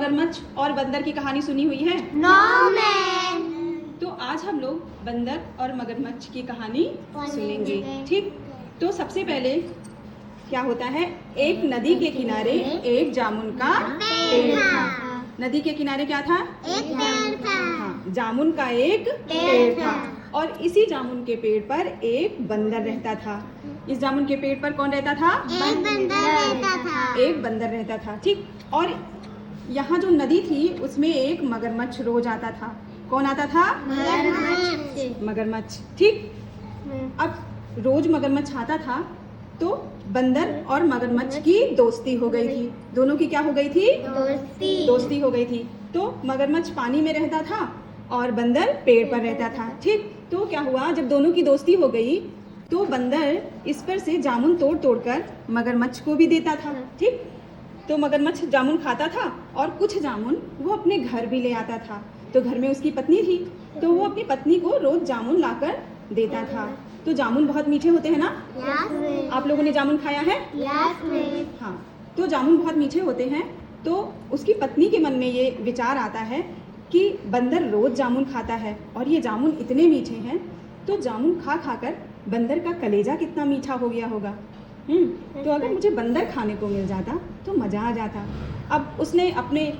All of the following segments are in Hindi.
मगरमच्छ और बंदर की कहानी सुनी हुई है? No ma'am. तो आज हम लोग बंदर और मगरमच्छ की कहानी सुनेंगे। ठीक, तो सबसे पहले क्या होता है, एक नदी के किनारे एक जामुन का पेड़ था। नदी के किनारे क्या था? एक पेड़ था। हाँ, जामुन का एक पेड़ था और इसी जामुन के पेड़ पर एक बंदर रहता था। इस जामुन के पेड़ पर कौन रहता था? एक बंदर रहता था। एक बंदर रहता था। ठीक, और यहाँ जो नदी थी उसमें एक मगरमच्छ रोज आता था। कौन आता था? मगरमच्छ। ठीक, अब रोज मगरमच्छ आता था तो बंदर और मगरमच्छ की दोस्ती हो गई थी। दोनों की क्या हो गई थी? दोस्ती हो गई थी। तो मगरमच्छ पानी में रहता था और बंदर पेड़ पर रहता था। ठीक, तो क्या हुआ, जब दोनों की दोस्ती हो गई तो बंदर इस पर से जामुन तोड़ तोड़ कर मगरमच्छ को भी देता था। ठीक, तो मगरमच्छ जामुन खाता था और कुछ जामुन वो अपने घर भी ले आता था। तो घर में उसकी पत्नी थी तो वो अपनी पत्नी को रोज जामुन लाकर देता था। तो जामुन बहुत मीठे होते हैं ना? आप लोगों ने जामुन खाया है? हाँ, तो जामुन बहुत मीठे होते हैं। तो उसकी पत्नी के मन में ये विचार आता है कि बंदर रोज जामुन खाता है और ये जामुन इतने मीठे हैं, तो जामुन खा खाकर बंदर का कलेजा कितना मीठा हो गया होगा। तो अगर मुझे बंदर खाने को मिल जाता तो मज़ा आ जाता। अब उसने अपने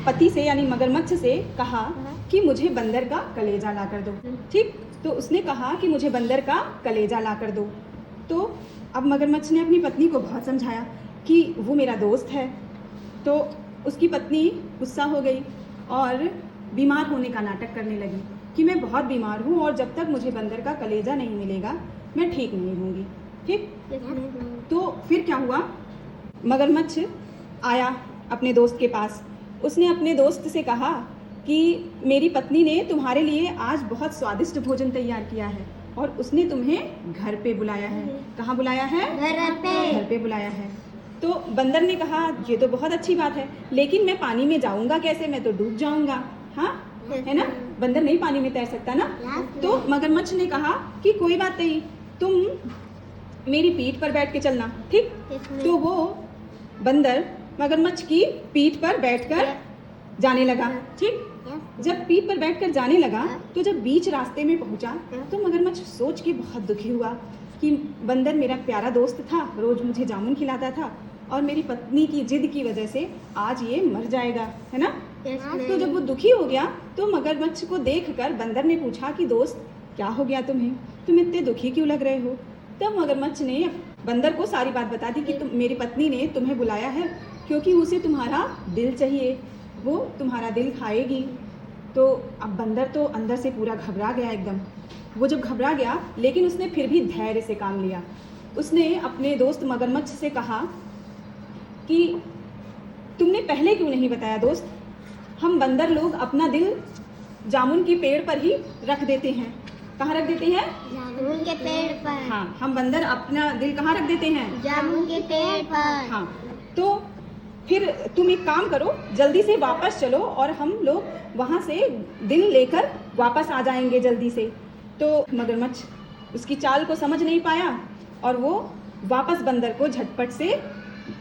पति से यानी मगरमच्छ से कहा कि मुझे बंदर का कलेजा ला कर दो। ठीक, तो उसने कहा कि मुझे बंदर का कलेजा ला कर दो। तो अब मगरमच्छ ने अपनी पत्नी को बहुत समझाया कि वो मेरा दोस्त है। तो उसकी पत्नी गुस्सा हो गई और बीमार होने का नाटक करने लगी कि मैं बहुत बीमार हूँ और जब तक मुझे बंदर का कलेजा नहीं मिलेगा मैं ठीक नहीं होंगी। ठीक, तो फिर क्या हुआ, मगरमच्छ आया अपने दोस्त के पास। उसने अपने दोस्त से कहा कि मेरी पत्नी ने तुम्हारे लिए आज बहुत स्वादिष्ट भोजन तैयार किया है और उसने तुम्हें घर पे बुलाया है। कहाँ बुलाया है? घर पे बुलाया है। तो बंदर ने कहा ये तो बहुत अच्छी बात है, लेकिन मैं पानी में जाऊंगा कैसे? मैं तो डूब जाऊंगा। हाँ, है ना, बंदर नहीं पानी में तैर सकता ना। तो मगरमच्छ ने कहा कि कोई बात नहीं, तुम मेरी पीठ पर बैठ के चलना। ठीक, तो वो बंदर मगरमच्छ की पीठ पर बैठकर जाने लगा। ठीक, जब पीठ पर बैठकर जाने लगा तो जब बीच रास्ते में पहुंचा तो मगरमच्छ सोच के बहुत दुखी हुआ कि बंदर मेरा प्यारा दोस्त था, रोज मुझे जामुन खिलाता था और मेरी पत्नी की जिद की वजह से आज ये मर जाएगा, है ना। तो जब वो दुखी हो गया तो मगरमच्छ को देखकर बंदर ने पूछा कि दोस्त क्या हो गया तुम्हें, तुम इतने दुखी क्यों लग रहे हो? तब मगरमच्छ ने बंदर को सारी बात बता दी कि मेरी पत्नी ने तुम्हें बुलाया है क्योंकि उसे तुम्हारा दिल चाहिए, वो तुम्हारा दिल खाएगी। तो अब बंदर तो अंदर से पूरा घबरा गया एकदम। वो जब घबरा गया लेकिन उसने फिर भी धैर्य से काम लिया। उसने अपने दोस्त मगरमच्छ से कहा कि तुमने पहले क्यों नहीं बताया दोस्त, हम बंदर लोग अपना दिल जामुन के पेड़ पर ही रख देते हैं। कहाँ रख देते हैं? जामुन के पेड़ पर। हाँ, हम बंदर अपना दिल कहाँ रख देते हैं? जामुन के पेड़ पर। हाँ, तो फिर तुम एक काम करो, जल्दी से वापस चलो और हम लोग वहाँ से दिल लेकर वापस आ जाएंगे जल्दी से। तो मगरमच्छ उसकी चाल को समझ नहीं पाया और वो वापस बंदर को झटपट से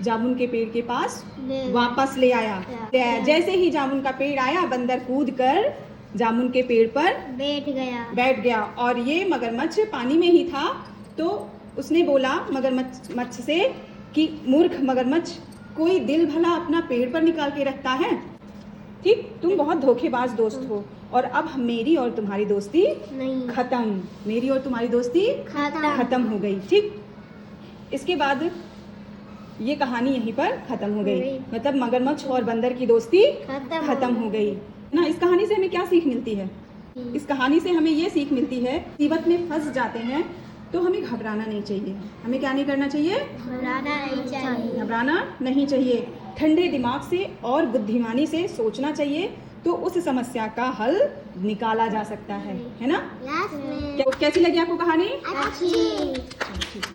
जामुन के पेड़ के पास वापस ले आया। जैसे ही जामुन का पेड़ आया बंदर कूद कर जामुन के पेड़ पर बैठ गया और ये मगरमच्छ पानी में ही था। तो उसने बोला मगरमच्छ से कि मूर्ख मगरमच्छ, कोई दिल भला अपना पेड़ पर निकाल के रखता है? ठीक, तुम बहुत धोखेबाज दोस्त हो और अब मेरी और तुम्हारी दोस्ती खत्म। मेरी और तुम्हारी दोस्ती खत्म हो गई। ठीक, इसके बाद ये कहानी यहीं पर खत्म हो गई। मतलब मगरमच्छ और बंदर की दोस्ती खत्म हो गई ना। इस कहानी से हमें क्या सीख मिलती है? इस कहानी से हमें ये सीख मिलती है, मुसीबत में फंस जाते हैं तो हमें घबराना नहीं चाहिए। हमें क्या नहीं करना चाहिए? घबराना नहीं चाहिए। ठंडे दिमाग से और बुद्धिमानी से सोचना चाहिए तो उस समस्या का हल निकाला जा सकता है ना। कैसी लगी आपको कहानी? अच्छी।